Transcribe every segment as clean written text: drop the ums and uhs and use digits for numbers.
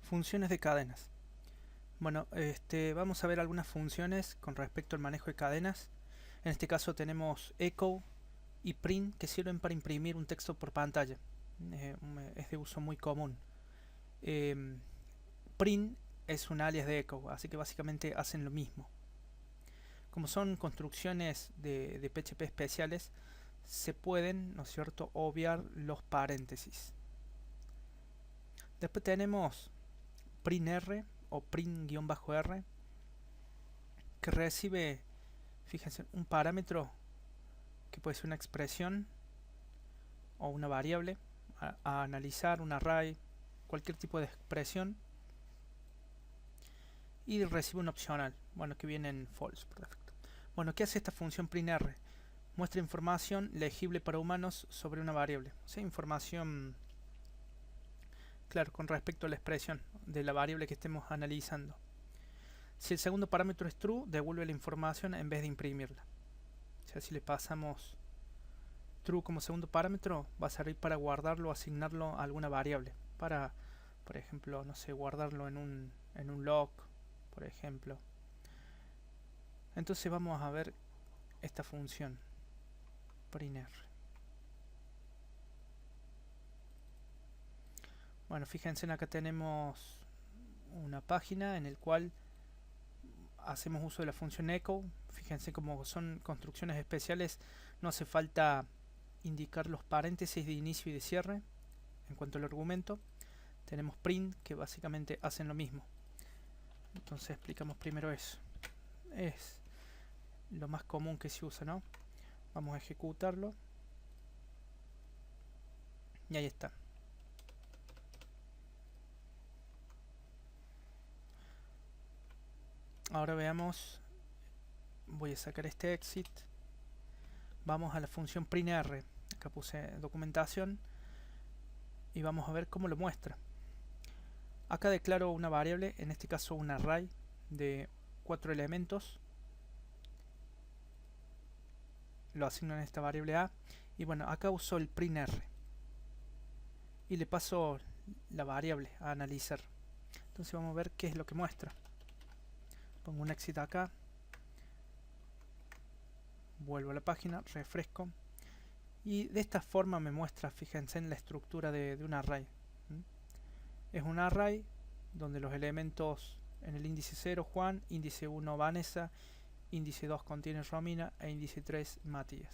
Funciones de cadenas. Bueno, vamos a ver algunas funciones con respecto al manejo de cadenas. En este caso tenemos echo y print que sirven para imprimir un texto por pantalla. Es de uso muy común. Em, Print es un alias de echo, así que básicamente hacen lo mismo. Como son construcciones de PHP especiales, se pueden, ¿no es cierto?, obviar los paréntesis. Después tenemos printr o print-r que recibe, fíjense, un parámetro que puede ser una expresión o una variable a analizar, un array, cualquier tipo de expresión, y recibe un opcional, bueno, que viene en false por defecto. Bueno, ¿qué hace esta función printr? Muestra información legible para humanos sobre una variable, o sea, información, claro, con respecto a la expresión de la variable que estemos analizando. Si el segundo parámetro es true, devuelve la información en vez de imprimirla. O sea, si le pasamos true como segundo parámetro, va a servir para guardarlo o asignarlo a alguna variable. Para, por ejemplo, no sé, guardarlo en un log, por ejemplo. Entonces vamos a ver esta función printr. Bueno, fíjense, acá tenemos una página en la cual hacemos uso de la función echo. Fíjense, como son construcciones especiales, no hace falta indicar los paréntesis de inicio y de cierre. En cuanto al argumento, tenemos print, que básicamente hacen lo mismo. Entonces explicamos primero eso. Es lo más común que se usa, ¿no? Vamos a ejecutarlo. Y ahí está. Ahora veamos. Voy a sacar este exit. Vamos a la función printr. Acá puse documentación. Y vamos a ver cómo lo muestra. Acá declaro una variable, en este caso un array de 4 elementos. Lo asigno en esta variable A. Y bueno, acá uso el printr. Y le paso la variable a analizar. Entonces vamos a ver qué es lo que muestra. Pongo un exit acá. Vuelvo a la página, refresco. Y de esta forma me muestra, fíjense en la estructura de un array. Es un array donde los elementos en el índice 0 Juan, índice 1 Vanessa, índice 2 contiene Romina e índice 3 Matías.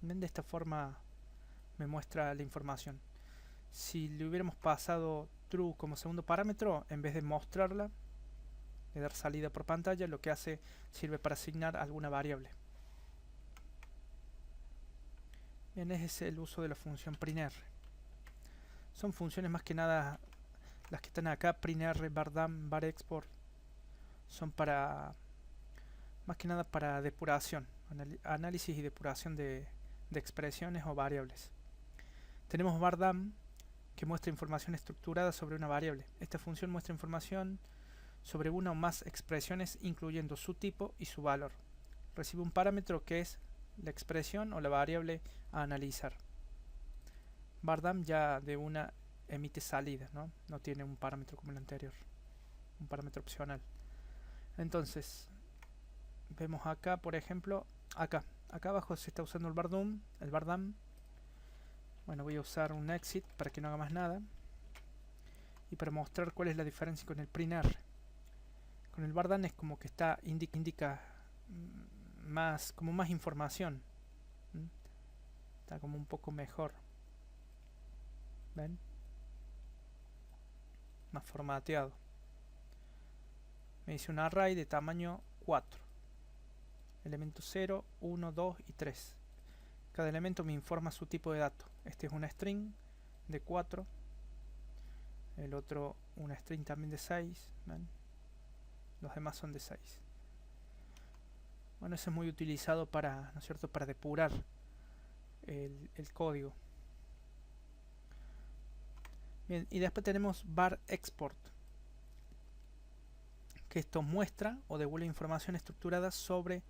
De esta forma me muestra la información. Si le hubiéramos pasado true como segundo parámetro, en vez de mostrarla, de dar salida por pantalla, lo que hace sirve para asignar alguna variable. Bien, ese es el uso de la función printr. Son funciones más que nada las que están acá, printr, bardam, varexport, son para más que nada para depuración, análisis y depuración de expresiones o variables. Tenemos bardam, que muestra información estructurada sobre una variable. Esta función muestra información sobre una o más expresiones, incluyendo su tipo y su valor. Recibe un parámetro que es la expresión o la variable a analizar. Bardam ya de una emite salida, no tiene un parámetro como el anterior, un parámetro opcional. Entonces vemos acá, por ejemplo, acá abajo se está usando el bardam. Bueno, voy a usar un exit para que no haga más nada y para mostrar cuál es la diferencia con el printr. Con el bardam es como que indica más, como más información. Está como un poco mejor. ¿Ven? Más formateado. Me dice un array de tamaño 4. Elementos 0, 1, 2 y 3. Cada elemento me informa su tipo de dato. Este es una string de 4. El otro una string también de 6. ¿Ven? Los demás son de 6. Bueno, eso es muy utilizado para, ¿no es cierto?, para depurar el código. Bien, y después tenemos varexport, que esto muestra o devuelve información estructurada sobre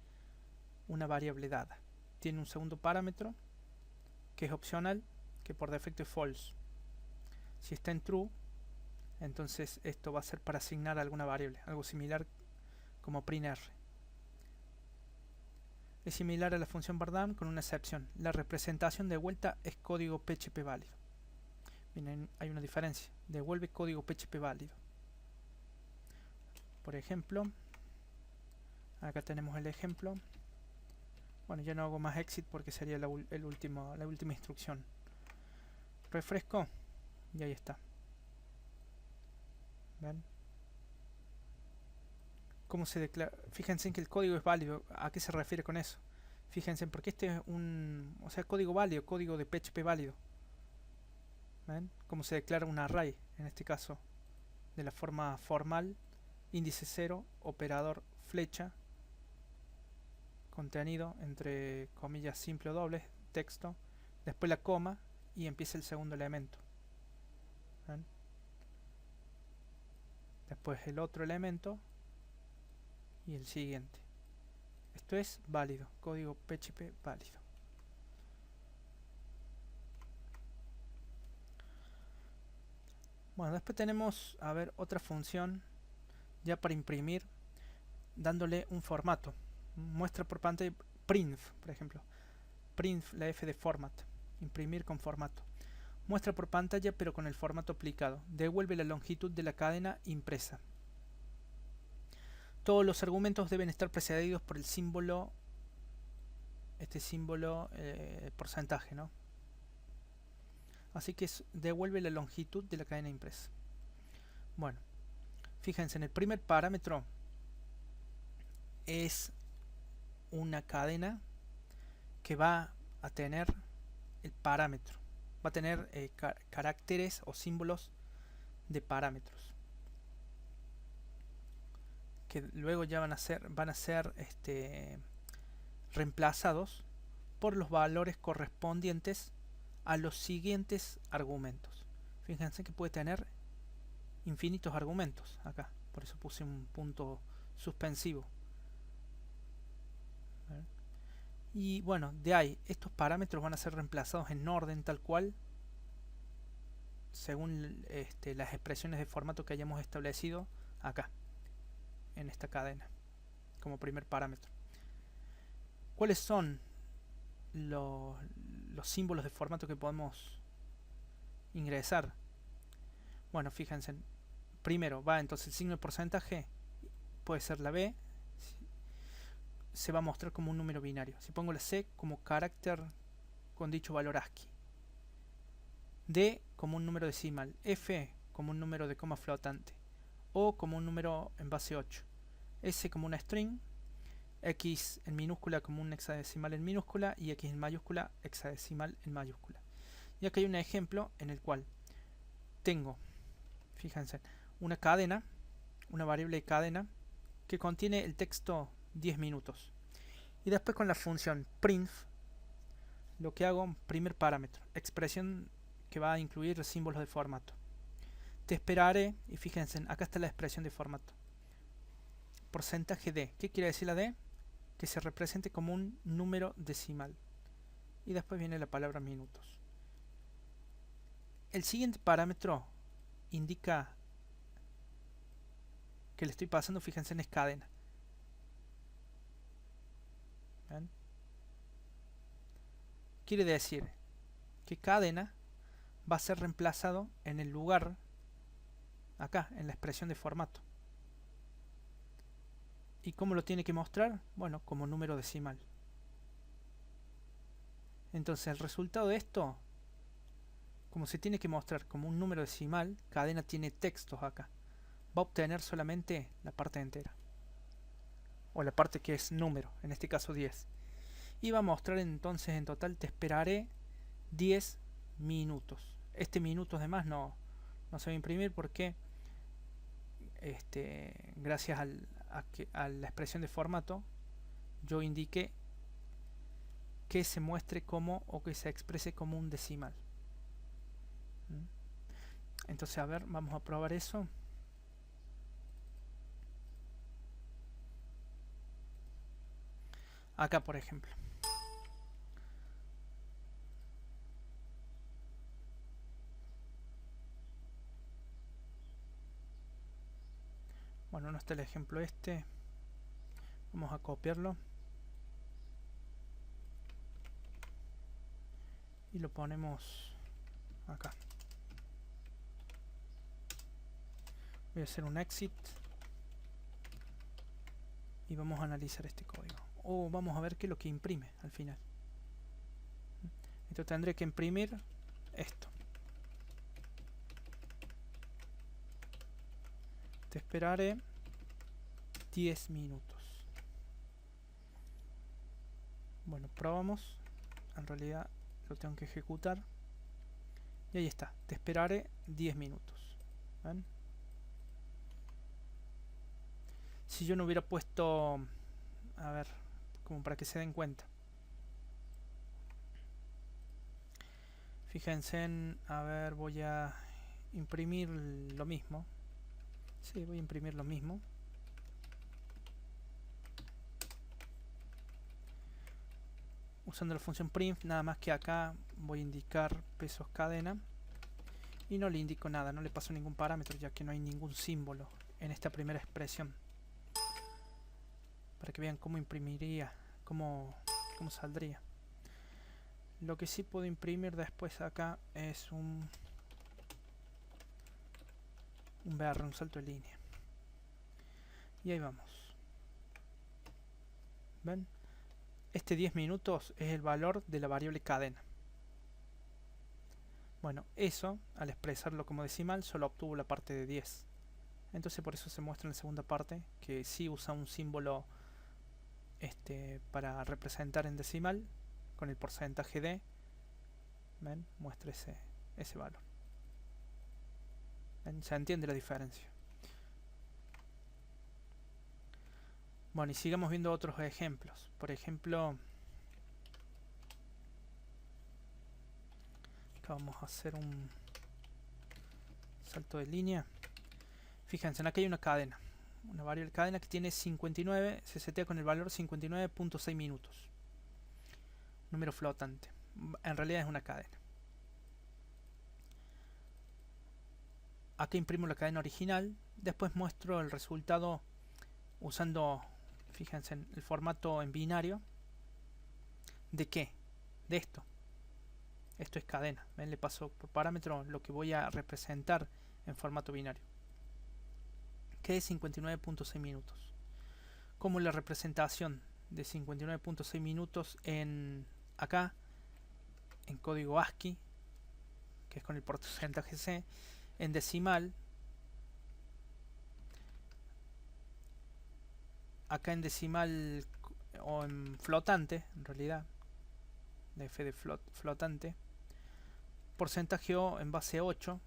una variable dada. Tiene un segundo parámetro que es opcional, que por defecto es false. Si está en true, Entonces esto va a ser para asignar alguna variable, algo similar como printr. Es similar a la función bardam con una excepción. La representación de vuelta es código PHP válido. Bien, hay una diferencia. Devuelve código PHP válido. Por ejemplo, acá tenemos el ejemplo. Bueno, ya no hago más exit porque sería la última instrucción. Refresco y ahí está. ¿Ven? ¿Cómo se declara? Fíjense en que el código es válido. ¿A qué se refiere con eso? Fíjense, porque este es código válido, código de PHP válido. ¿Ven? Cómo se declara un array, en este caso, de la forma formal, índice 0, operador flecha, contenido, entre comillas simple o doble, texto, después la coma y empieza el segundo elemento. ¿Ven? Después el otro elemento y el siguiente. Esto es válido, código PHP válido. Bueno, después tenemos, a ver, otra función ya para imprimir, dándole un formato. Muestra por pantalla, print, por ejemplo. Print, la F de format. Imprimir con formato. Muestra por pantalla pero con el formato aplicado. Devuelve la longitud de la cadena impresa. Todos los argumentos deben estar precedidos por el símbolo, este símbolo porcentaje, ¿no? Así que devuelve la longitud de la cadena impresa. Bueno, fíjense, en el primer parámetro es una cadena que va a tener el parámetro. Va a tener caracteres o símbolos de parámetros. Que luego ya van a ser reemplazados por los valores correspondientes a los siguientes argumentos. Fíjense que puede tener infinitos argumentos acá, por eso puse un punto suspensivo. Y bueno, de ahí estos parámetros van a ser reemplazados en orden tal cual según las expresiones de formato que hayamos establecido acá en esta cadena como primer parámetro. ¿Cuáles son los símbolos de formato que podemos ingresar? Bueno, fíjense, primero va entonces el signo de porcentaje, puede ser la B, se va a mostrar como un número binario. Si pongo la C como carácter con dicho valor ASCII, D como un número decimal, F como un número de coma flotante, O como un número en base 8, S como una string, X en minúscula como un hexadecimal en minúscula y X en mayúscula hexadecimal en mayúscula. Y aquí hay un ejemplo en el cual tengo, fíjense, una cadena, una variable de cadena que contiene el texto 10 minutos. Y después con la función print, lo que hago, primer parámetro, expresión que va a incluir símbolos de formato. Te esperaré, y fíjense, acá está la expresión de formato. Porcentaje D. ¿Qué quiere decir la D? Que se represente como un número decimal. Y después viene la palabra minutos. El siguiente parámetro indica que le estoy pasando, fíjense, en es cadena. ¿Ven? Quiere decir que cadena va a ser reemplazado en el lugar, acá, en la expresión de formato. ¿Y cómo lo tiene que mostrar? Bueno, como número decimal. Entonces el resultado de esto, como se tiene que mostrar como un número decimal, cadena tiene textos acá. Va a obtener solamente la parte entera. O la parte que es número, en este caso 10. Y va a mostrar entonces en total te esperaré 10 minutos. Este minutos además no se va a imprimir porque gracias a la expresión de formato yo indiqué que se muestre como o que se exprese como un decimal. Entonces, a ver, vamos a probar eso. Acá, por ejemplo. Bueno, no está el ejemplo este. Vamos a copiarlo. Y lo ponemos acá. Voy a hacer un exit. Y vamos a analizar este código. O vamos a ver qué es lo que imprime al final. Esto tendré que imprimir esto. Te esperaré 10 minutos. Bueno, probamos. En realidad lo tengo que ejecutar. Y ahí está. Te esperaré 10 minutos. ¿Ven? Si yo no hubiera puesto... A ver, como para que se den cuenta. Fíjense en... A ver, voy a imprimir lo mismo. Sí, voy a imprimir lo mismo. Usando la función print, nada más que acá voy a indicar pesos cadena. Y no le indico nada, no le paso ningún parámetro, ya que no hay ningún símbolo en esta primera expresión. Para que vean cómo imprimiría, cómo saldría. Lo que sí puedo imprimir después acá es un BR, un salto de línea. Y ahí vamos. ¿Ven? Este 10 minutos es el valor de la variable cadena. Bueno, eso, al expresarlo como decimal, solo obtuvo la parte de 10. Entonces por eso se muestra en la segunda parte que sí usa un símbolo para representar en decimal con el porcentaje de. ¿Ven? Muestra ese valor. ¿Ven? Se entiende la diferencia. Bueno, y sigamos viendo otros ejemplos. Por ejemplo, acá vamos a hacer un salto de línea. Fíjense, aquí hay una cadena. Una variable cadena que tiene 59, se setea con el valor 59.6 minutos. Número flotante. En realidad es una cadena. Aquí imprimo la cadena original. Después muestro el resultado usando, fíjense, en el formato en binario. ¿De qué? De esto. Esto es cadena. ¿Ven? Le paso por parámetro lo que voy a representar en formato binario, que es 59.6 minutos. Como la representación de 59.6 minutos acá en código ASCII, que es con el porcentaje C, en decimal, acá en decimal o en flotante, en realidad, de f de flotante, porcentaje O en base 8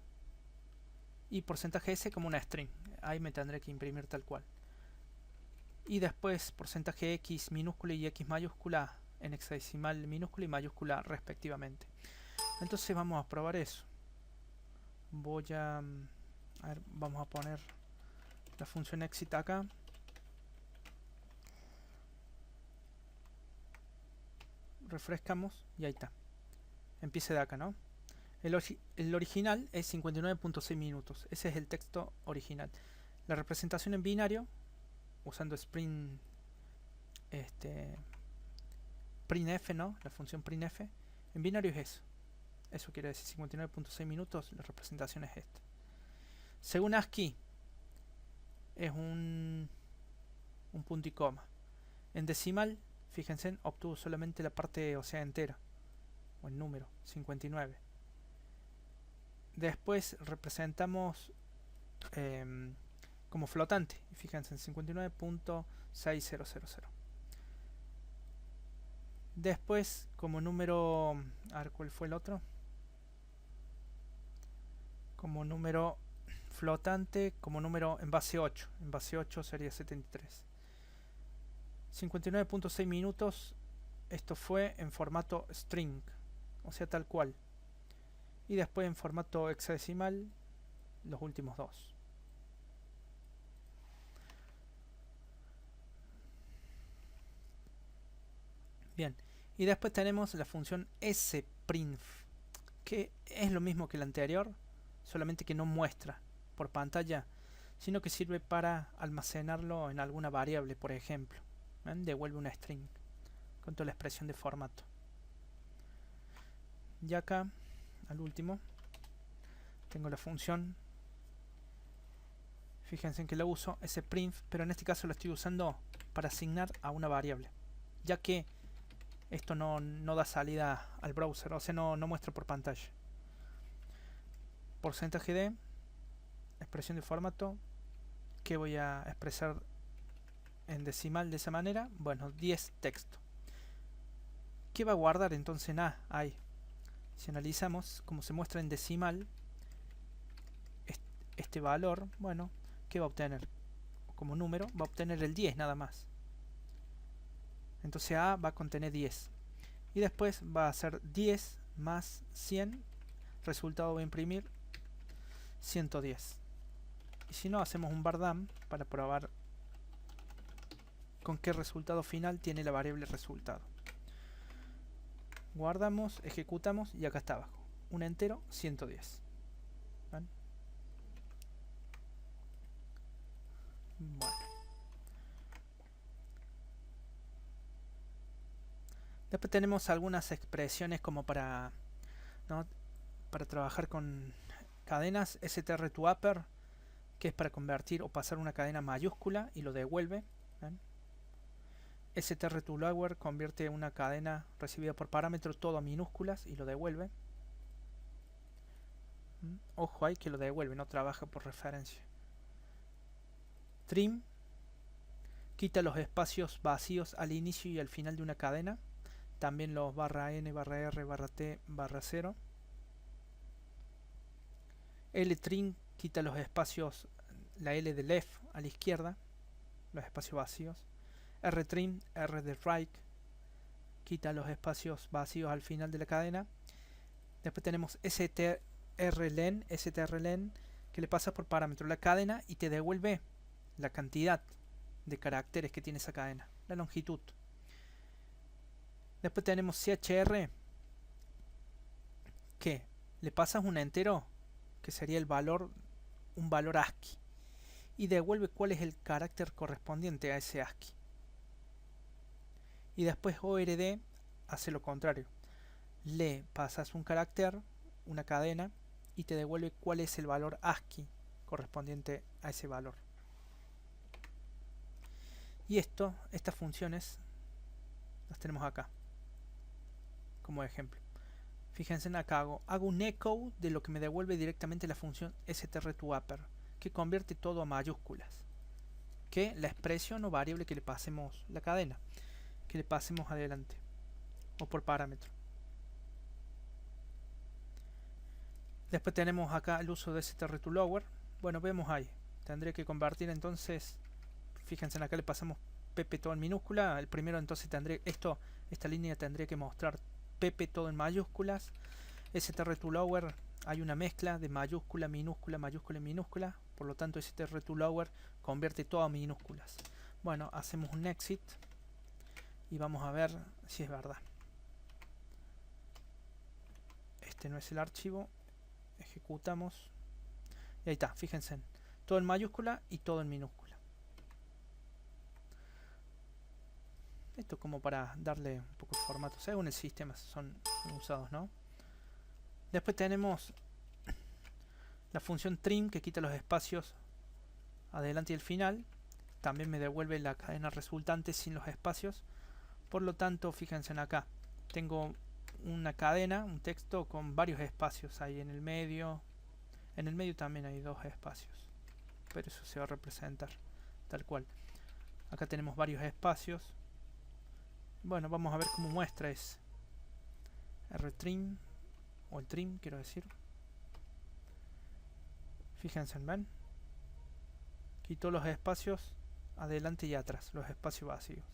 y porcentaje S como una string. Ahí me tendré que imprimir tal cual. Y después porcentaje X minúscula y X mayúscula en hexadecimal minúscula y mayúscula respectivamente. Entonces vamos a probar eso. Voy a ver, vamos a poner la función exit acá. Refrescamos y ahí está. Empiece de acá, ¿no? El original es 59.6 minutos. Ese es el texto original. La representación en binario, usando printf, ¿no? La función printf, en binario es eso. Eso quiere decir 59.6 minutos. La representación es esta. Según ASCII, es un punto y coma. En decimal, fíjense, obtuvo solamente la parte, o sea, entera, o el número, 59. Después representamos como flotante, fíjense, en 59.6000. Después, como número, a ver cuál fue el otro, como número flotante, como número en base 8. En base 8 sería 73. 59.6 minutos. Esto fue en formato string, o sea, tal cual. Y después en formato hexadecimal, los últimos dos. Bien, y después tenemos la función sprintf, que es lo mismo que la anterior, solamente que no muestra por pantalla sino que sirve para almacenarlo en alguna variable, por ejemplo. ¿Ven? Devuelve una string con toda la expresión de formato. Y acá, al último, tengo la función. Fíjense en que la uso, ese print, pero en este caso lo estoy usando para asignar a una variable, ya que esto no da salida al browser, o sea, no muestra por pantalla. Porcentaje de expresión de formato, que voy a expresar en decimal de esa manera. Bueno, 10 texto. ¿Qué va a guardar entonces en A? Ahí. Si analizamos como se muestra en decimal, este valor, bueno, ¿qué va a obtener? Como número, va a obtener el 10 nada más. Entonces A va a contener 10. Y después va a ser 10 más 100. Resultado va a imprimir 110. Y si no, hacemos un bardam para probar con qué resultado final tiene la variable resultado. Guardamos, ejecutamos y acá está abajo. Un entero, 110. ¿Ven? Bueno. Después tenemos algunas expresiones como para, ¿no?, para trabajar con cadenas. str to upper, que es para convertir o pasar una cadena mayúscula y lo devuelve. ¿Ven? str to lower convierte una cadena recibida por parámetro todo a minúsculas y lo devuelve. Ojo ahí que lo devuelve, no trabaja por referencia. Trim quita los espacios vacíos al inicio y al final de una cadena. También los /n, /r, /t, /0. Ltrim quita los espacios, la L de left a la izquierda, los espacios vacíos. Rtrim, R de right, quita los espacios vacíos al final de la cadena. Después tenemos strlen, que le pasa por parámetro la cadena y te devuelve la cantidad de caracteres que tiene esa cadena, la longitud. Después tenemos chr, que le pasas un entero, que sería el valor, un valor ASCII, y devuelve cuál es el carácter correspondiente a ese ASCII. Y después ORD hace lo contrario, le pasas un carácter, una cadena, y te devuelve cuál es el valor ASCII correspondiente a ese valor. Y estas funciones las tenemos acá como ejemplo. Fíjense, acá hago un echo de lo que me devuelve directamente la función str to upper, que convierte todo a mayúsculas, que la expresión o variable que le pasemos, la cadena que le pasemos adelante, o por parámetro. Después tenemos acá el uso de str to lower. Bueno, vemos ahí, tendré que convertir entonces, fíjense, acá le pasamos pp todo en minúscula. El primero entonces tendré esta línea tendría que mostrar pp todo en mayúsculas. str to lower, hay una mezcla de mayúscula, minúscula, mayúscula y minúscula, por lo tanto str to lower convierte todo a minúsculas. Bueno, hacemos un exit y vamos a ver si es verdad. Este no es el archivo, ejecutamos y ahí está, fíjense, todo en mayúscula y todo en minúscula. Esto como para darle un poco de formato, según el sistema son usados, ¿no? Después tenemos la función trim, que quita los espacios adelante y el final. También me devuelve la cadena resultante sin los espacios. Por lo tanto, fíjense acá, tengo una cadena, un texto con varios espacios ahí en el medio. En el medio también hay dos espacios, pero eso se va a representar tal cual. Acá tenemos varios espacios. Bueno, vamos a ver cómo muestra ese rtrim, o el trim quiero decir. Fíjense, ¿ven? Quito los espacios adelante y atrás, los espacios vacíos.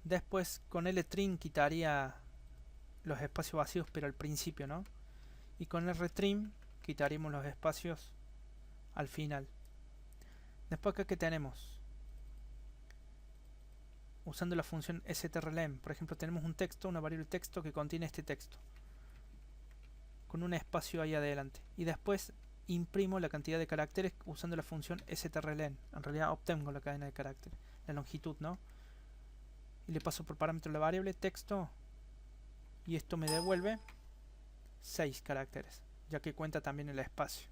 Después con ltrim quitaría los espacios vacíos, pero al principio, ¿no? Y con rtrim quitaríamos los espacios al final. Después acá, ¿qué tenemos? Usando la función strlen, por ejemplo, tenemos un texto, una variable texto que contiene este texto. con un espacio ahí adelante. Y después imprimo la cantidad de caracteres usando la función strlen. En realidad obtengo la cadena de caracteres, la longitud, ¿no? Y le paso por parámetro la variable texto. Y esto me devuelve 6 caracteres, ya que cuenta también el espacio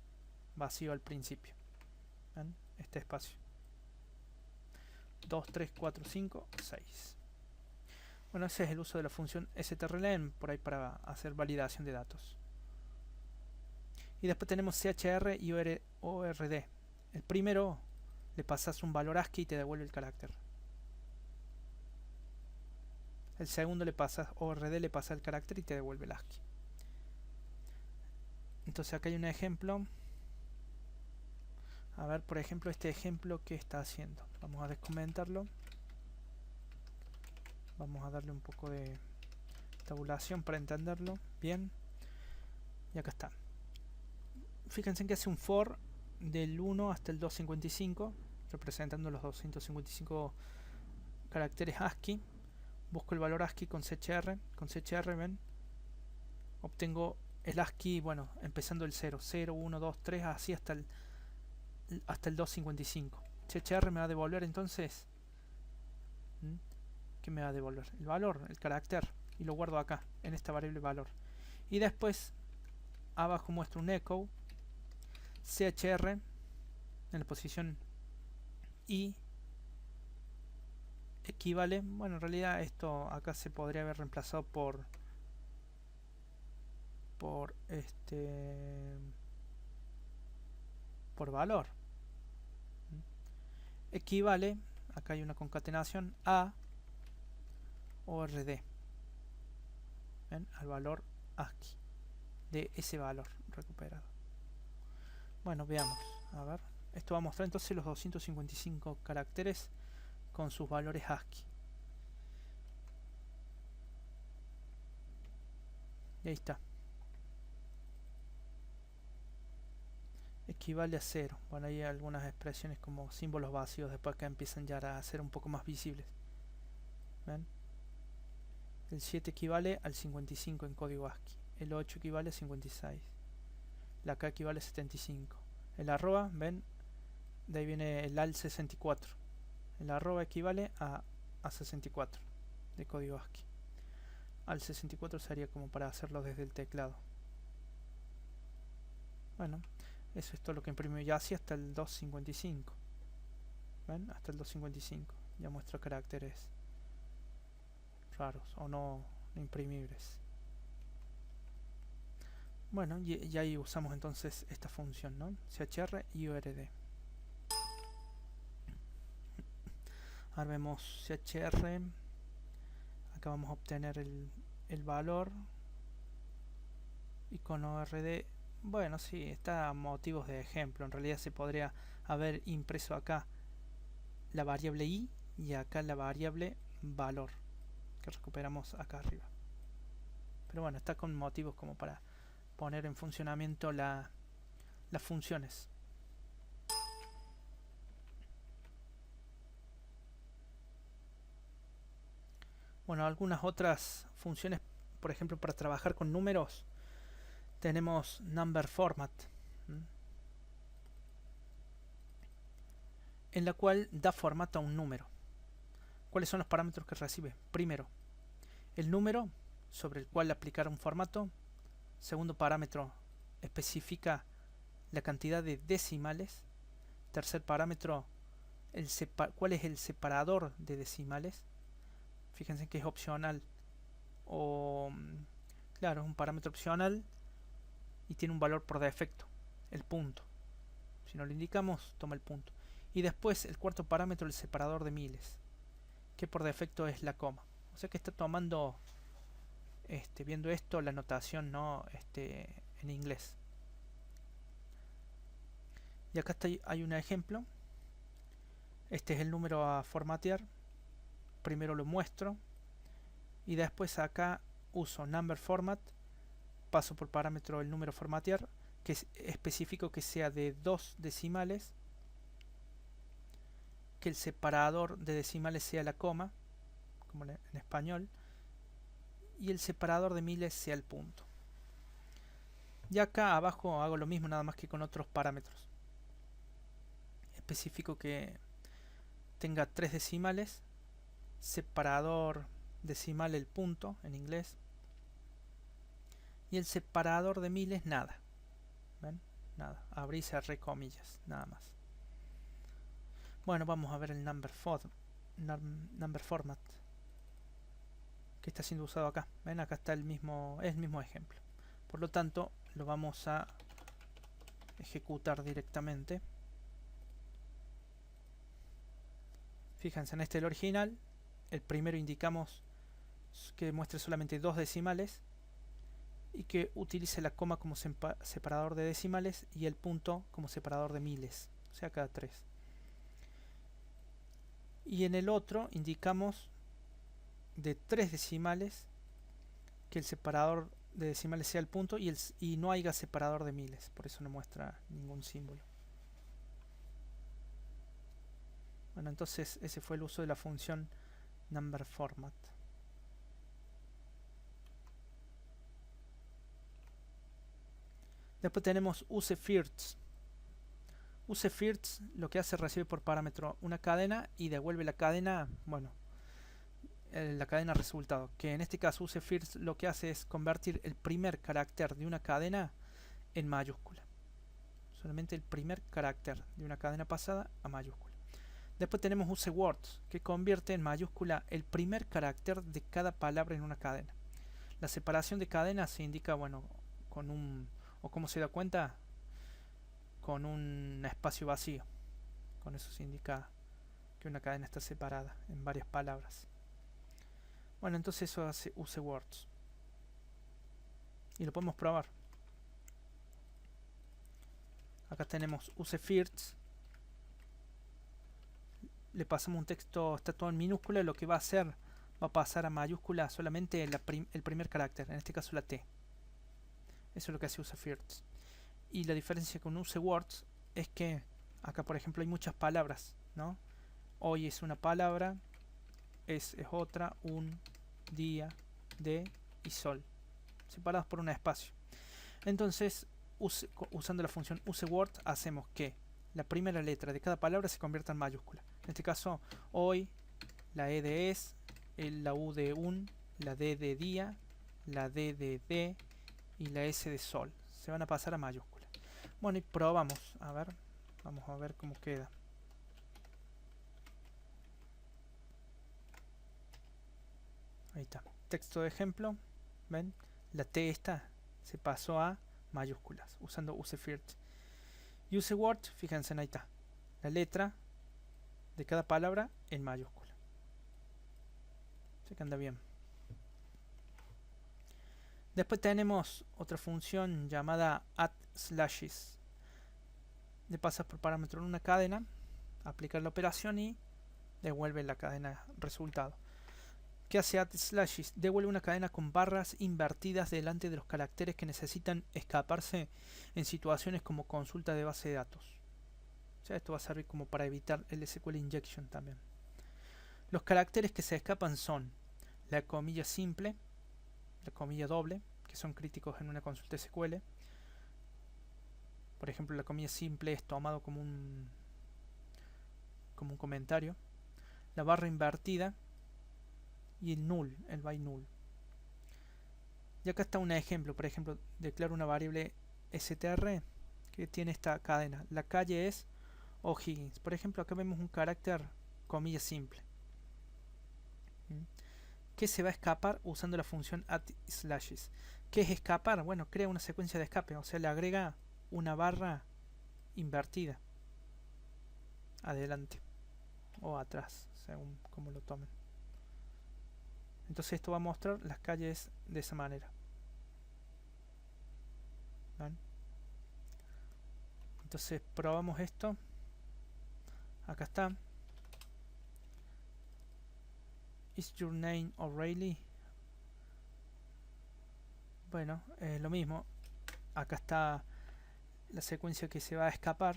vacío al principio. ¿Ven? Este espacio. 2, 3, 4, 5, 6. Bueno, ese es el uso de la función strlen por ahí para hacer validación de datos. Y después tenemos chr y ord. El primero le pasas un valor ASCII y te devuelve el carácter. El segundo le pasas ord, le pasa el carácter y te devuelve el ASCII. Entonces acá hay un ejemplo. A ver, por ejemplo, este ejemplo que está haciendo. Vamos a descomentarlo. Vamos a darle un poco de tabulación para entenderlo bien. Y acá está. Fíjense que hace un for del 1 hasta el 255, representando los 255 caracteres ASCII. Busco el valor ASCII con chr. Con chr, ven, obtengo el ASCII, bueno, empezando el 0, 0, 1, 2, 3, así hasta el 255. chr me va a devolver entonces, ¿qué me va a devolver? El valor, el carácter, y lo guardo acá, en esta variable valor. Y después, abajo muestro un echo, chr, en la posición i, equivale, bueno, en realidad esto acá se podría haber reemplazado por valor. Equivale, acá hay una concatenación, a ord. ¿Ven? Al valor ASCII de ese valor recuperado. Bueno, veamos. A ver, esto va a mostrar entonces los 255 caracteres con sus valores ASCII. Y ahí está. Equivale a 0. Bueno, hay algunas expresiones como símbolos vacíos después que empiezan ya a ser un poco más visibles. ¿Ven? El 7 equivale al 55 en código ASCII. El 8 equivale a 56. La K equivale a 75. El arroba, ven, de ahí viene el al 64. El arroba equivale a 64 de código ASCII. Al 64 sería como para hacerlo desde el teclado. Bueno, eso es todo lo que imprimió ya así hasta el 255. ¿Ven? Hasta el 255. Ya muestra caracteres raros o no imprimibles. Bueno, y ahí usamos entonces esta función, ¿no? chr y ord. Ahora vemos chr. Acá vamos a obtener el valor. Y con ord, bueno, sí, está a motivos de ejemplo. En realidad se podría haber impreso acá la variable i y acá la variable valor que recuperamos acá arriba. Pero bueno, está con motivos como para poner en funcionamiento las funciones. Bueno, algunas otras funciones, por ejemplo, para trabajar con números, tenemos number format, en la cual da formato a un número. ¿Cuáles son los parámetros que recibe? Primero, el número sobre el cual aplicar un formato. Segundo parámetro, especifica la cantidad de decimales. Tercer parámetro, cuál es el separador de decimales. Fíjense que es opcional. Claro, es un parámetro opcional y tiene un valor por defecto, el punto. Si no lo indicamos, toma el punto. Y después el cuarto parámetro, el separador de miles, que por defecto es la coma. O sea que está tomando, viendo esto, la notación, ¿no? En inglés. Y acá hay un ejemplo. Este es el número a formatear. Primero lo muestro y después acá uso number format, paso por parámetro el número formatear, que es específico que sea de 2 decimales, que el separador de decimales sea la coma, como en español, y el separador de miles sea el punto. Y acá abajo hago lo mismo, nada más que con otros parámetros. Especifico que tenga 3 decimales, separador decimal el punto en inglés, y el separador de miles nada. ¿Ven? Nada, abrí y cerré comillas, nada más. Bueno, vamos a ver el number format que está siendo usado acá. ¿Ven? Acá está el mismo ejemplo. Por lo tanto, lo vamos a ejecutar directamente. Fíjense, en este el original, el primero indicamos que muestre solamente 2 decimales y que utilice la coma como separador de decimales y el punto como separador de miles, o sea, cada 3. Y en el otro indicamos de 3 decimales que el separador de decimales sea el punto y no haya separador de miles, por eso no muestra ningún símbolo. Bueno, entonces ese fue el uso de la función number format. Después tenemos useFirst. useFirst lo que hace es recibir por parámetro una cadena y devuelve la cadena, bueno, la cadena resultado, que en este caso useFirst lo que hace es convertir el primer carácter de una cadena en mayúscula. Solamente el primer carácter de una cadena pasada a mayúscula. Después tenemos useWords, que convierte en mayúscula el primer carácter de cada palabra en una cadena. La separación de cadenas se indica, bueno, con un, o como se da cuenta, con un espacio vacío. Con eso se indica que una cadena está separada en varias palabras. Bueno, entonces eso hace useWords. Y lo podemos probar. Acá tenemos useFirst. Le pasamos un texto, está todo en minúscula, lo que va a hacer, va a pasar a mayúscula solamente el primer carácter, en este caso la T. Eso es lo que hace useFirst. Y la diferencia con useWords es que acá, por ejemplo, hay muchas palabras, ¿no? Hoy es una palabra, es otra, un, día, de y sol, separados por un espacio. Entonces, usando la función useWords, hacemos que la primera letra de cada palabra se convierta en mayúscula. En este caso, hoy, la E de es, la U de un, la D de día, la D de y la S de sol. Se van a pasar a mayúscula. Bueno, y probamos. A ver, vamos a ver cómo queda. Ahí está. Texto de ejemplo. ¿Ven? La T esta se pasó a mayúsculas usando useFirst. Y useWords, fíjense, ahí está. La letra de cada palabra en mayúscula. Así que anda bien. Después tenemos otra función llamada add/slashes. Le pasas por parámetro en una cadena, aplicar la operación y devuelve la cadena resultado. ¿Qué hace add/slashes? Devuelve una cadena con barras invertidas delante de los caracteres que necesitan escaparse en situaciones como consulta de base de datos. O sea, esto va a servir como para evitar el SQL injection también. Los caracteres que se escapan son la comilla simple, la comilla doble, que son críticos en una consulta SQL. Por ejemplo, la comilla simple es tomado como un comentario. La barra invertida y el null, el by null. Y acá está un ejemplo. Por ejemplo, declaro una variable str que tiene esta cadena. La calle es O'Higgins. Por ejemplo, acá vemos un carácter comilla simple que se va a escapar usando la función add/slashes. ¿Qué es escapar? Bueno, crea una secuencia de escape, o sea, le agrega una barra invertida adelante o atrás, según como lo tomen. Entonces esto va a mostrar las calles de esa manera. ¿Ven? Entonces probamos esto. Acá está. Is your name O'Reilly? Bueno, lo mismo. Acá está la secuencia que se va a escapar.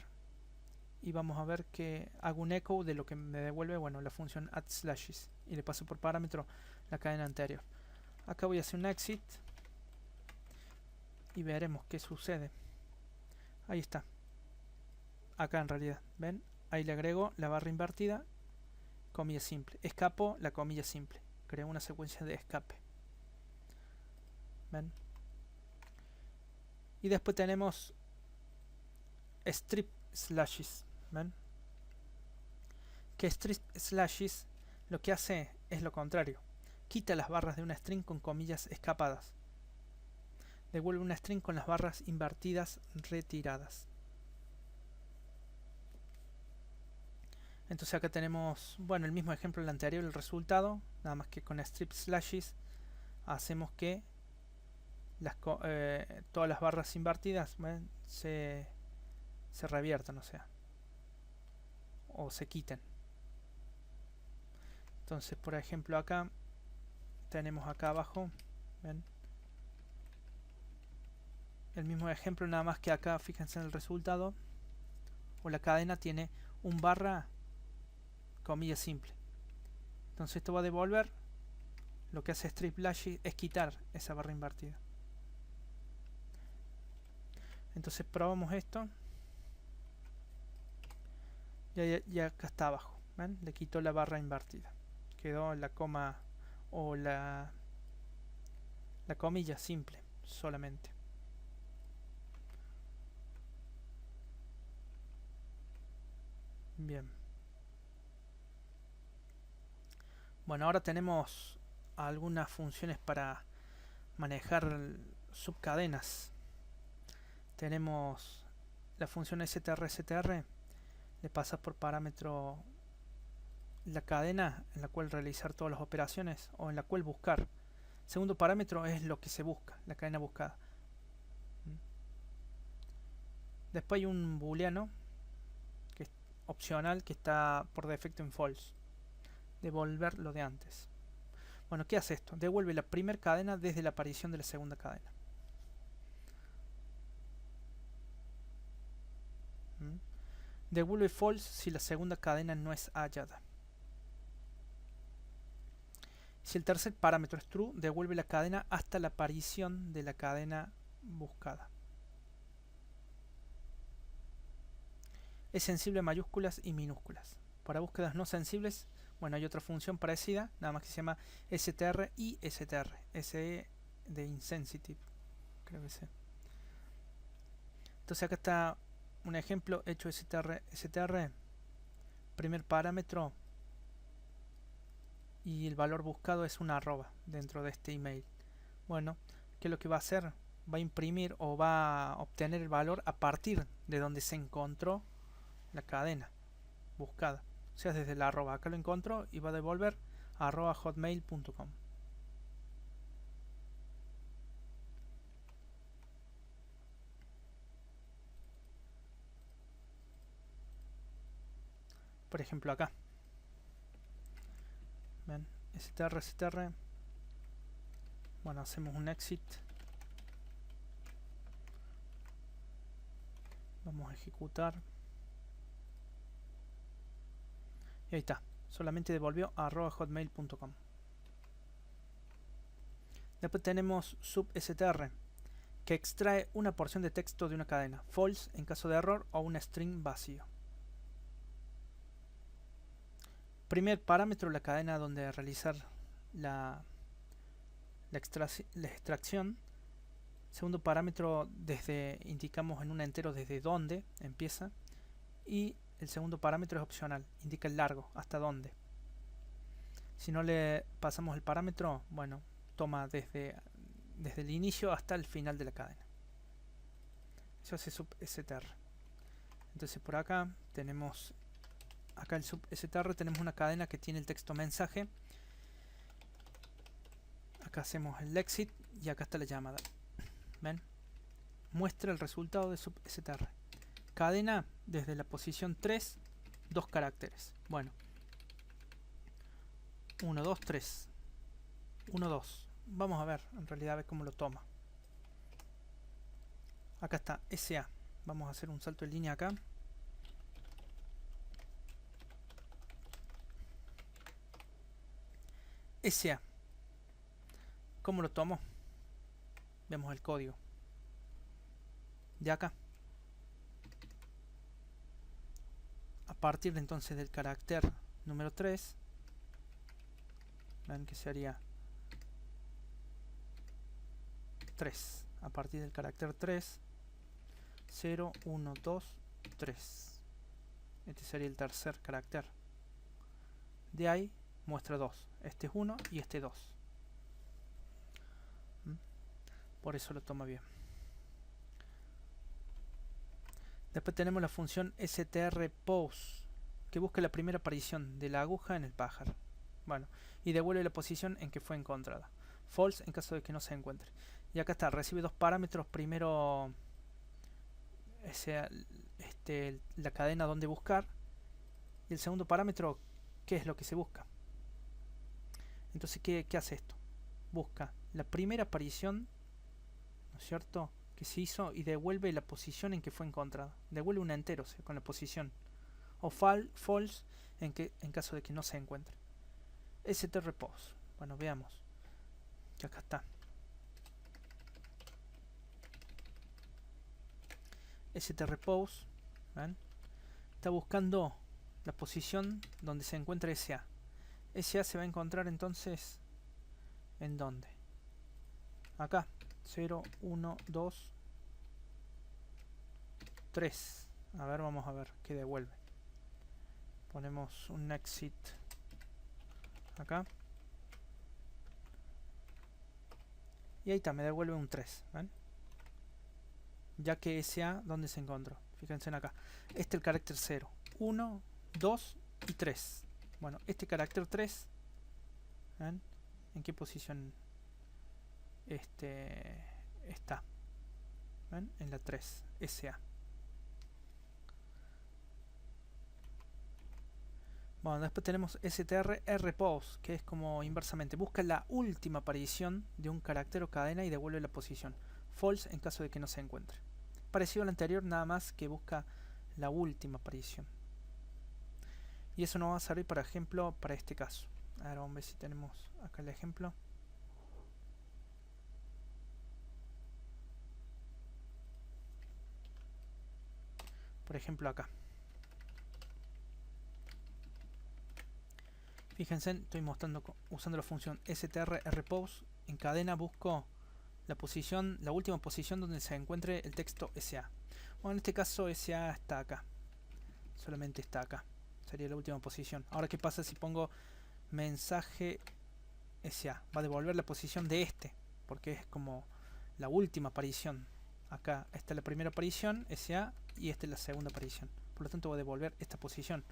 Y vamos a ver que hago un echo de lo que me devuelve, bueno, la función add/slashes. Y le paso por parámetro la cadena anterior. Acá voy a hacer un exit. y veremos qué sucede. Ahí está. Acá en realidad, ¿ven? Ahí le agrego la barra invertida, comilla simple. Escapo la comilla simple. Creo una secuencia de escape. ¿Ven? Y después tenemos strip slashes. ¿Ven? Que strip slashes lo que hace es lo contrario. Quita las barras de una string con comillas escapadas. Devuelve una string con las barras invertidas retiradas. Entonces acá tenemos, bueno, el mismo ejemplo del anterior, el resultado, nada más que con strip slashes hacemos que todas las barras invertidas se reviertan, o se quiten. Entonces, por ejemplo, acá tenemos acá abajo, ¿ven? El mismo ejemplo, nada más que acá, fíjense en el resultado, o la cadena tiene un barra comilla simple. Entonces esto va a devolver, lo que hace strip slashes es quitar esa barra invertida. Entonces probamos esto. Ya acá está abajo. ¿Ven? Le quitó la barra invertida. Quedó la coma o la comilla simple solamente. Bien. Bueno, ahora tenemos algunas funciones para manejar subcadenas. Tenemos la función strstr. Le pasas por parámetro la cadena en la cual realizar todas las operaciones o en la cual buscar. Segundo parámetro es lo que se busca, la cadena buscada. Después hay un booleano que es opcional, que está por defecto en false. Devolver lo de antes. Bueno, ¿qué hace esto? Devuelve la primera cadena desde la aparición de la segunda cadena. Devuelve false si la segunda cadena no es hallada. Si el tercer parámetro es true, devuelve la cadena hasta la aparición de la cadena buscada. Es sensible a mayúsculas y minúsculas. Para búsquedas no sensibles, bueno, hay otra función parecida, nada más que se llama str y str. SE de insensitive, creo que sí. Entonces acá está un ejemplo hecho str. Primer parámetro y el valor buscado es una arroba dentro de este email. Bueno, ¿qué es lo que va a hacer? Va a imprimir o va a obtener el valor a partir de donde se encontró la cadena buscada. O sea, desde la arroba. Acá lo encontró y va a devolver a @hotmail.com. Por ejemplo, acá. ¿Ven? str. Bueno, hacemos un exit. Vamos a ejecutar. Y ahí está. Solamente devolvió a @hotmail.com. Después tenemos substr, que extrae una porción de texto de una cadena. False en caso de error o un string vacío. Primer parámetro, la cadena donde realizar la extracción. Segundo parámetro, indicamos en un entero desde dónde empieza. Y el segundo parámetro es opcional, indica el largo, hasta dónde. Si no le pasamos el parámetro, bueno, toma desde el inicio hasta el final de la cadena. Eso hace substr. Entonces por acá tenemos, acá el substr tenemos una cadena que tiene el texto mensaje. Acá hacemos el exit y acá está la llamada. ¿Ven? Muestra el resultado de substr. Cadena desde la posición 3, 2 caracteres. Bueno, 1, 2, 3. 1, 2. Vamos a ver, en realidad, a ver cómo lo toma. Acá está, SA. Vamos a hacer un salto de línea acá. SA. ¿Cómo lo tomo? Vemos el código. de acá. A partir de entonces del carácter número 3, ven que sería 3. A partir del carácter 3, 0, 1, 2, 3. Este sería el tercer carácter. De ahí muestra 2. Este es 1 y este 2. Por eso lo toma bien. Después tenemos la función strPose, que busca la primera aparición de la aguja en el pájaro. Bueno, y devuelve la posición en que fue encontrada. False en caso de que no se encuentre. Y acá está, recibe dos parámetros. Primero, la cadena donde buscar. Y el segundo parámetro, qué es lo que se busca. Entonces, ¿qué hace esto? Busca la primera aparición, ¿no es cierto?, que se hizo y devuelve la posición en que fue encontrada. Devuelve un entero, o sea, con la posición. O false en caso de que no se encuentre. strPose. Bueno, veamos. Que acá está. strPose, ¿ven? Está buscando la posición donde se encuentra SA. SA se va a encontrar entonces ¿en dónde? Acá. 0, 1, 2, 3. A ver, vamos a ver qué devuelve. Ponemos un exit acá. Y ahí está, me devuelve un 3. ¿Ven? Ya que SA, ¿dónde se encontró? Fíjense en acá. Este es el carácter 0. 1, 2 y 3. Bueno, este carácter 3, ¿ven? ¿En qué posición está? ¿Ven? En la 3, SA. Bueno, después tenemos strRPose, que es como inversamente. Busca la última aparición de un carácter o cadena y devuelve la posición. False en caso de que no se encuentre. Parecido al anterior, nada más que busca la última aparición. Y eso nos va a servir, por ejemplo, para este caso. Ahora vamos a ver si tenemos acá el ejemplo. Por ejemplo acá. Fíjense, estoy mostrando usando la función strRPose. En cadena busco la posición, la última posición donde se encuentre el texto SA. Bueno, en este caso SA está acá. Solamente está acá. Sería la última posición. Ahora, ¿qué pasa si pongo mensaje SA? Va a devolver la posición de este, porque es como la última aparición. Acá está la primera aparición, SA, y esta es la segunda aparición. Por lo tanto, voy a devolver esta posición.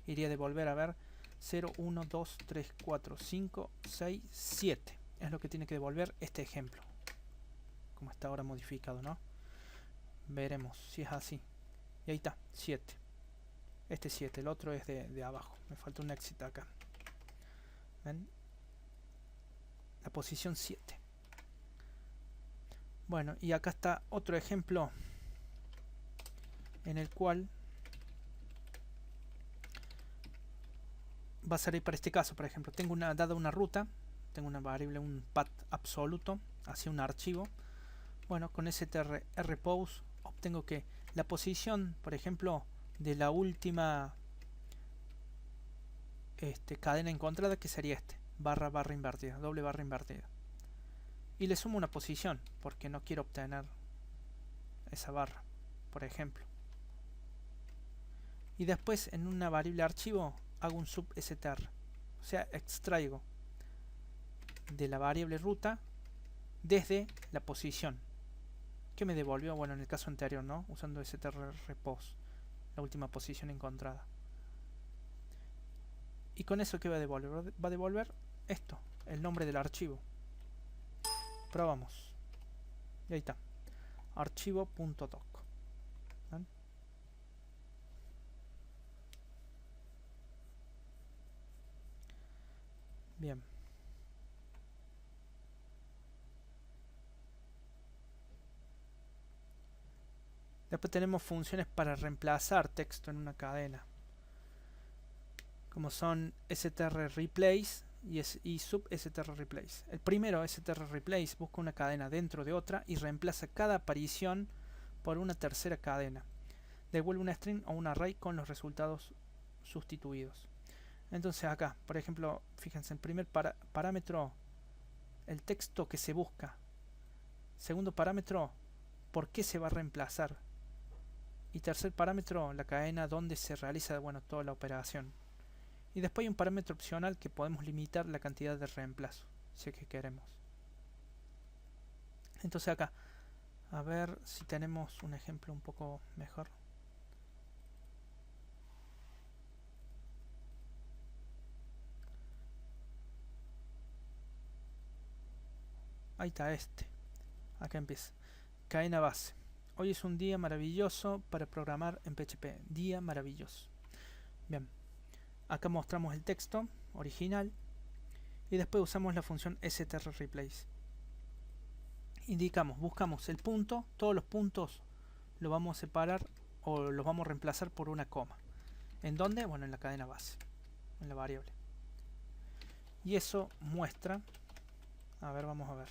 Iría a devolver, a ver, 0, 1, 2, 3, 4, 5, 6, 7. Es lo que tiene que devolver este ejemplo. Como está ahora modificado, ¿no? Veremos si es así. Y ahí está, 7. Este 7, el otro es de abajo. Me falta un exit acá. ¿Ven? La posición 7. Bueno, y acá está otro ejemplo en el cual va a salir para este caso. Por ejemplo, tengo dada una ruta, tengo una variable, un path absoluto hacia un archivo. Bueno, con strRPose obtengo que la posición, por ejemplo, de la última cadena encontrada, que sería barra invertida, doble barra invertida, y le sumo una posición porque no quiero obtener esa barra, por ejemplo. Y después en una variable archivo hago un substr, o sea, extraigo de la variable ruta desde la posición que me devolvió, bueno, en el caso anterior, ¿no? Usando strRPose, la última posición encontrada. Y con eso, ¿qué va a devolver? Va a devolver esto, el nombre del archivo. Probamos. Y ahí está. Archivo.doc. ¿Ven? Bien. Después tenemos funciones para reemplazar texto en una cadena, como son strReplace y substrReplace. El primero, strReplace, busca una cadena dentro de otra y reemplaza cada aparición por una tercera cadena. Devuelve una string o un array con los resultados sustituidos. Entonces acá, por ejemplo, fíjense, el primer parámetro, el texto que se busca. Segundo parámetro, por qué se va a reemplazar. Y tercer parámetro, la cadena donde se realiza, bueno, toda la operación. Y después hay un parámetro opcional que podemos limitar la cantidad de reemplazo, si es que queremos. Entonces acá, a ver si tenemos un ejemplo un poco mejor. Ahí está este. Acá empieza. Cadena base. Hoy es un día maravilloso para programar en PHP. Día maravilloso. Bien. Acá mostramos el texto original. Y después usamos la función strReplace. Indicamos, buscamos el punto. Todos los puntos los vamos a separar o los vamos a reemplazar por una coma. ¿En dónde? Bueno, en la cadena base. En la variable. Y eso muestra. A ver, vamos a ver.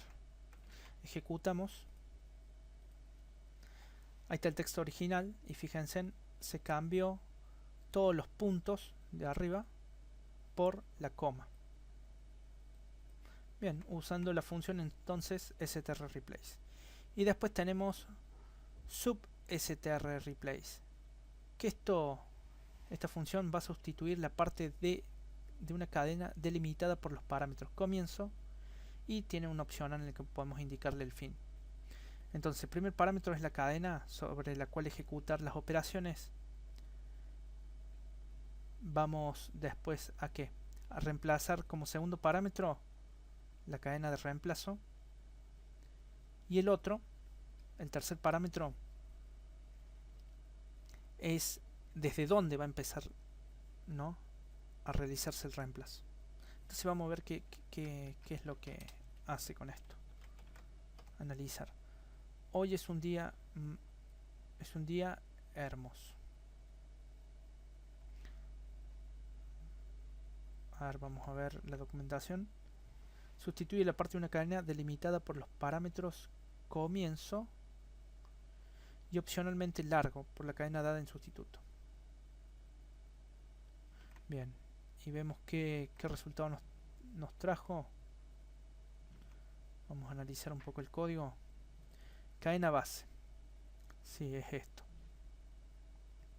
Ejecutamos. Ahí está el texto original y fíjense, se cambió todos los puntos de arriba por la coma. Bien, usando la función entonces strReplace. Y después tenemos substrReplace. Que esta función va a sustituir la parte de una cadena delimitada por los parámetros comienzo y tiene una opción en la que podemos indicarle el fin. Entonces el primer parámetro es la cadena sobre la cual ejecutar las operaciones. Vamos después a ¿qué? A reemplazar como segundo parámetro la cadena de reemplazo. Y el otro, el tercer parámetro, es desde dónde va a empezar, ¿no?, a realizarse el reemplazo. Entonces vamos a ver qué es lo que hace con esto. Analizar. Hoy es un día hermoso. A ver, vamos a ver la documentación. Sustituye la parte de una cadena delimitada por los parámetros comienzo y opcionalmente largo por la cadena dada en sustituto. Bien, y vemos qué resultado nos trajo. Vamos a analizar un poco el código. Cadena base. Sí, es esto.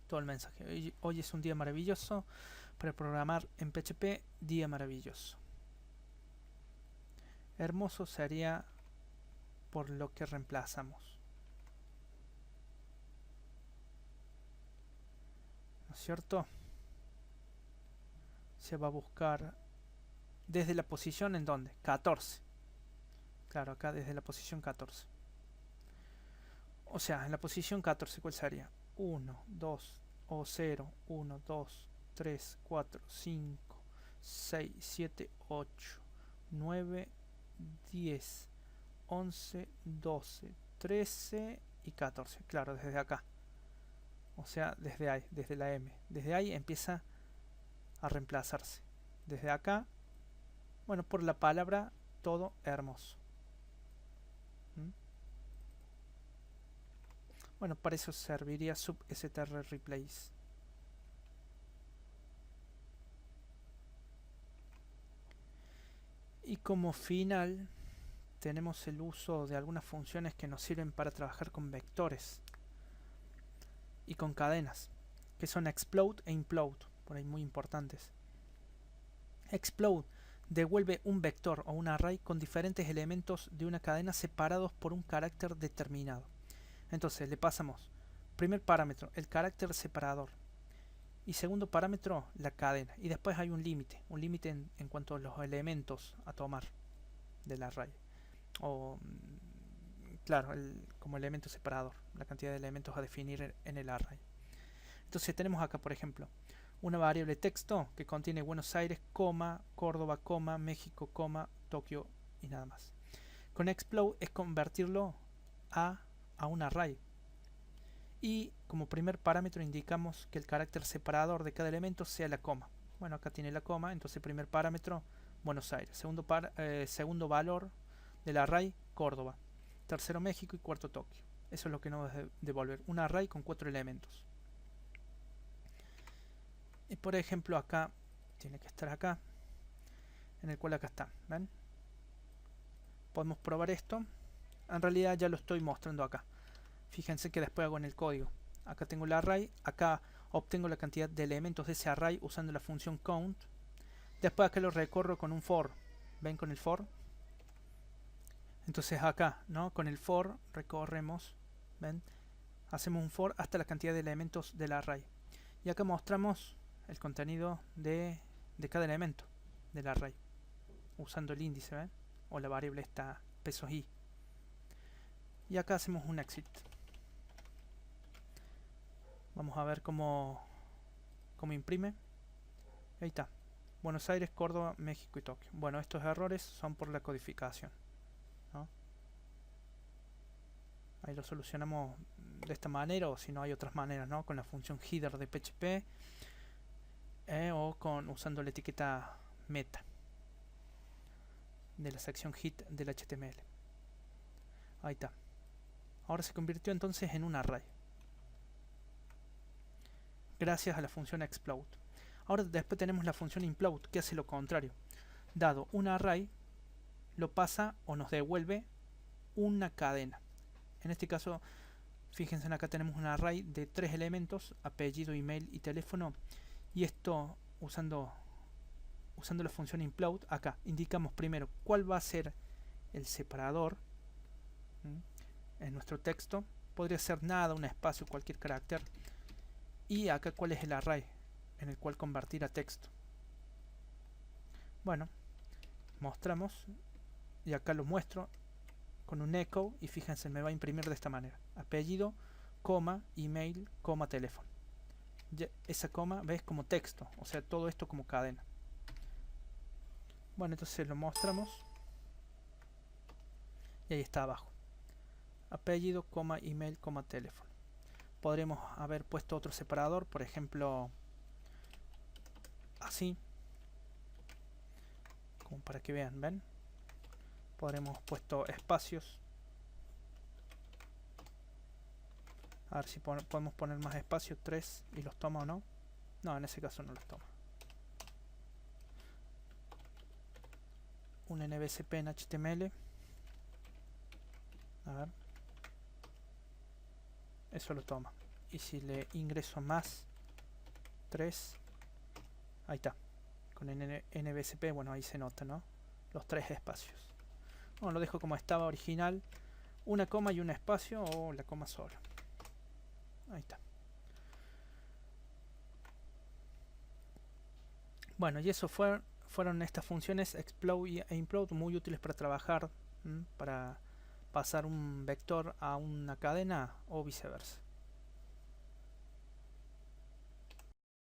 Todo el mensaje. Hoy es un día maravilloso para programar en PHP. Día maravilloso. Hermoso sería por lo que reemplazamos. ¿No es cierto? Se va a buscar desde la posición en donde 14. Claro, acá desde la posición 14. O sea, en la posición 14, ¿cuál sería? 1, 2, o 0, 1, 2, 3, 4, 5, 6, 7, 8, 9, 10, 11, 12, 13 y 14. Claro, desde acá. O sea, desde ahí, desde la M. Desde ahí empieza a reemplazarse. Desde acá, bueno, por la palabra todo hermoso. Bueno, para eso serviría substrReplace. Y como final tenemos el uso de algunas funciones que nos sirven para trabajar con vectores y con cadenas, que son explode e implode, por ahí muy importantes. Explode devuelve un vector o un array con diferentes elementos de una cadena separados por un carácter determinado. Entonces le pasamos primer parámetro, el carácter separador, y segundo parámetro, la cadena, y después hay un límite en cuanto a los elementos a tomar del array, o claro, como elemento separador, la cantidad de elementos a definir en el array. Entonces tenemos acá, por ejemplo, una variable texto que contiene Buenos Aires, Córdoba, México, Tokio y nada más. Con explode es convertirlo a un array. Y como primer parámetro indicamos que el carácter separador de cada elemento sea la coma. Bueno, acá tiene la coma, entonces primer parámetro Buenos Aires. Segundo valor del array Córdoba. Tercero México y cuarto Tokio. Eso es lo que nos va a devolver, un array con 4 elementos. Y por ejemplo acá, tiene que estar acá, en el cual acá está, ¿ven? Podemos probar esto. En realidad ya lo estoy mostrando acá. Fíjense que después hago en el código. Acá tengo el array, acá obtengo la cantidad de elementos de ese array usando la función count. Después acá lo recorro con un for. ¿Ven con el for? Entonces acá, ¿no? Con el for recorremos, ¿ven? Hacemos un for hasta la cantidad de elementos del array. Y acá mostramos el contenido de cada elemento del array, usando el índice, ¿ven? O la variable esta pesos i. Y acá hacemos un exit. Vamos a ver cómo imprime. Ahí está. Buenos Aires, Córdoba, México y Tokio. Bueno, estos errores son por la codificación, ¿no? Ahí lo solucionamos de esta manera, o si no hay otras maneras, ¿no? Con la función header de PHP o usando la etiqueta meta de la sección hit del HTML. Ahí está. Ahora se convirtió entonces en un array, gracias a la función explode. Ahora después tenemos la función implode, que hace lo contrario. Dado un array, lo pasa o nos devuelve una cadena. En este caso, fíjense, acá tenemos un array de 3 elementos, apellido, email y teléfono. Y esto, usando la función implode, acá indicamos primero cuál va a ser el separador en nuestro texto. Podría ser nada, un espacio, cualquier carácter. Y acá cuál es el array en el cual convertir a texto. Bueno, mostramos y acá lo muestro con un echo y fíjense, me va a imprimir de esta manera: apellido, coma, email, coma, teléfono. Ya, esa coma, ves, como texto, o sea, todo esto como cadena. Bueno, entonces lo mostramos y ahí está abajo: apellido, coma, email, coma, teléfono. Podremos haber puesto otro separador, por ejemplo así, como para que vean, ¿ven? Podremos puesto espacios. A ver si podemos poner más espacios, 3, y los toma o no. No, en ese caso no los toma. Un NBSP en HTML. A ver. Eso lo toma. Y si le ingreso más 3, ahí está. Con NBSP, bueno, ahí se nota, ¿no? Los 3 espacios. Bueno, lo dejo como estaba original. Una coma y un espacio, o la coma sola. Ahí está. Bueno, y eso fueron estas funciones explode e implode, muy útiles para trabajar, para pasar un vector a una cadena o viceversa.